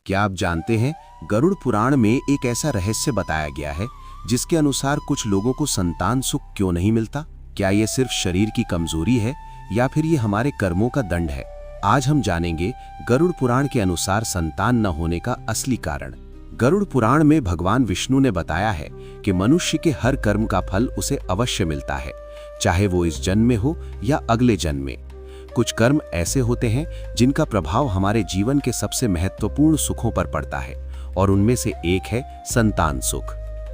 क्या आप जानते हैं, गरुड़ पुराण में एक ऐसा रहस्य बताया गया है जिसके अनुसार कुछ लोगों को संतान सुख क्यों नहीं मिलता। क्या ये सिर्फ शरीर की कमजोरी है या फिर ये हमारे कर्मों का दंड है। आज हम जानेंगे गरुड़ पुराण के अनुसार संतान न होने का असली कारण। गरुड़ पुराण में भगवान विष्णु ने बताया है कि मनुष्य के हर कर्म का फल उसे अवश्य मिलता है, चाहे वो इस जन्म में हो या अगले जन्म में। कुछ कर्म ऐसे होते हैं जिनका प्रभाव हमारे जीवन के सबसे महत्वपूर्ण सुखों पर पड़ता है और उनमें से एक है संतान सुख।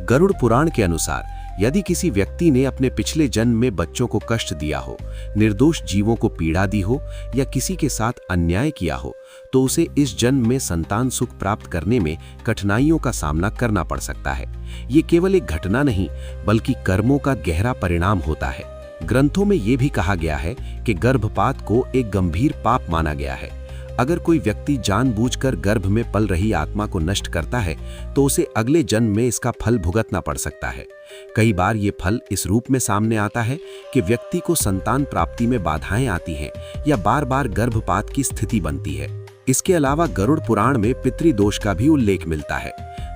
गरुड़ पुराण के अनुसार यदि किसी व्यक्ति ने अपने पिछले जन्म में बच्चों को कष्ट दिया हो, निर्दोष जीवों को पीड़ा दी हो या किसी के साथ अन्याय किया हो, तो उसे इस जन्म में संतान सुख प्राप्त करने में कठिनाइयों का सामना करना पड़ सकता है। ये केवल एक घटना नहीं बल्कि कर्मों का गहरा परिणाम होता है। ग्रंथों में ये भी कहा गया है कि गर्भपात को एक गंभीर पाप माना गया है। अगर कोई व्यक्ति जानबूझकर गर्भ में पल रही आत्मा को नष्ट करता है तो उसे अगले जन्म में इसका फल भुगतना पड़ सकता है। कई बार ये फल इस रूप में सामने आता है कि व्यक्ति को संतान प्राप्ति में बाधाएं आती हैं या बार बार गर्भपात की स्थिति बनती है। इसके अलावा गरुड़ पुराण में पितृदोष का भी उल्लेख मिलता है।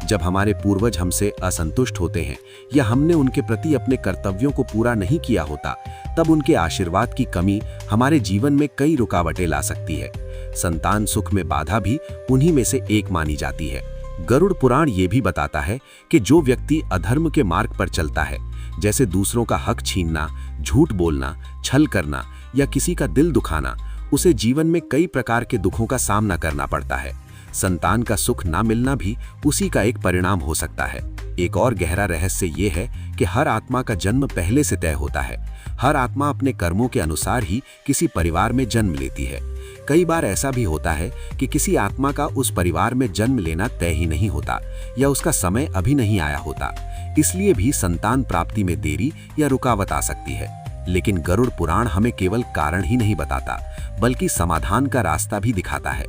जब हमारे पूर्वज हमसे असंतुष्ट होते हैं या हमने उनके प्रति अपने कर्तव्यों को पूरा नहीं किया होता, तब उनके आशीर्वाद की कमी हमारे जीवन में कई रुकावटें ला सकती है। संतान सुख में बाधा भी उन्हीं में से एक मानी जाती है। गरुड़ पुराण ये भी बताता है कि जो व्यक्ति अधर्म के मार्ग पर चलता है, जैसे दूसरों का हक छीनना, झूठ बोलना, छल करना या किसी का दिल दुखाना, उसे जीवन में कई प्रकार के दुखों का सामना करना पड़ता है। संतान का सुख ना मिलना भी उसी का एक परिणाम हो सकता है। एक और गहरा रहस्य ये है कि हर आत्मा का जन्म पहले से तय होता है। हर आत्मा अपने कर्मों के अनुसार ही किसी परिवार में जन्म लेती है। कई बार ऐसा भी होता है कि किसी आत्मा का उस परिवार में जन्म लेना तय ही नहीं होता या उसका समय अभी नहीं आया होता। इसलिए भी संतान प्राप्ति में देरी या रुकावट आ सकती है। लेकिन गरुड़ पुराण हमें केवल कारण ही नहीं बताता बल्कि समाधान का रास्ता भी दिखाता है।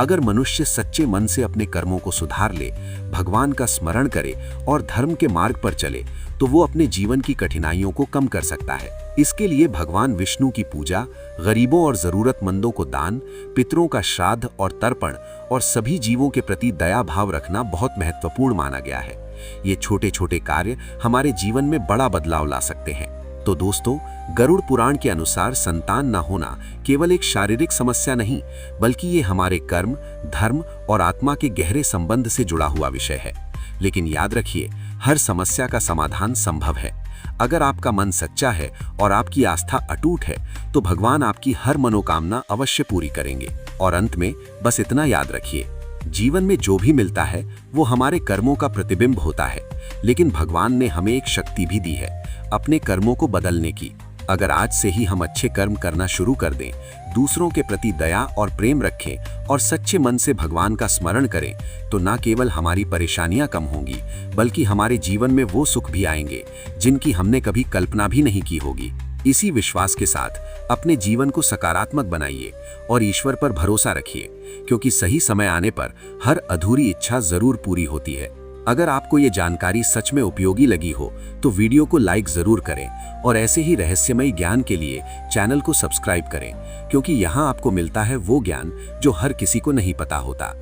अगर मनुष्य सच्चे मन से अपने कर्मों को सुधार ले, भगवान का स्मरण करे और धर्म के मार्ग पर चले, तो वो अपने जीवन की कठिनाइयों को कम कर सकता है। इसके लिए भगवान विष्णु की पूजा, गरीबों और जरूरतमंदों को दान, पितरों का श्राद्ध और तर्पण और सभी जीवों के प्रति दया भाव रखना बहुत महत्वपूर्ण माना गया है। ये छोटे छोटे कार्य हमारे जीवन में बड़ा बदलाव ला सकते हैं। तो दोस्तों, गरुड़ पुराण के अनुसार संतान न होना केवल एक शारीरिक समस्या नहीं बल्कि ये हमारे कर्म, धर्म और आत्मा के गहरे संबंध से जुड़ा हुआ विषय है। लेकिन याद रखिए, हर समस्या का समाधान संभव है। अगर आपका मन सच्चा है और आपकी आस्था अटूट है तो भगवान आपकी हर मनोकामना अवश्य पूरी करेंगे। और अंत में बस इतना याद रखिए, जीवन में जो भी मिलता है वो हमारे कर्मों का प्रतिबिंब होता है, लेकिन भगवान ने हमें एक शक्ति भी दी है अपने कर्मों को बदलने की। अगर आज से ही हम अच्छे कर्म करना शुरू कर दें, दूसरों के प्रति दया और प्रेम रखें और सच्चे मन से भगवान का स्मरण करें, तो न केवल हमारी परेशानियां कम होंगी बल्कि हमारे जीवन में वो सुख भी आएंगे जिनकी हमने कभी कल्पना भी नहीं की होगी। इसी विश्वास के साथ अपने जीवन को सकारात्मक बनाइए और ईश्वर पर भरोसा रखिए, क्योंकि सही समय आने पर हर अधूरी इच्छा जरूर पूरी होती है। अगर आपको ये जानकारी सच में उपयोगी लगी हो तो वीडियो को लाइक जरूर करें और ऐसे ही रहस्यमयी ज्ञान के लिए चैनल को सब्सक्राइब करें, क्योंकि यहाँ आपको मिलता है वो ज्ञान जो हर किसी को नहीं पता होता।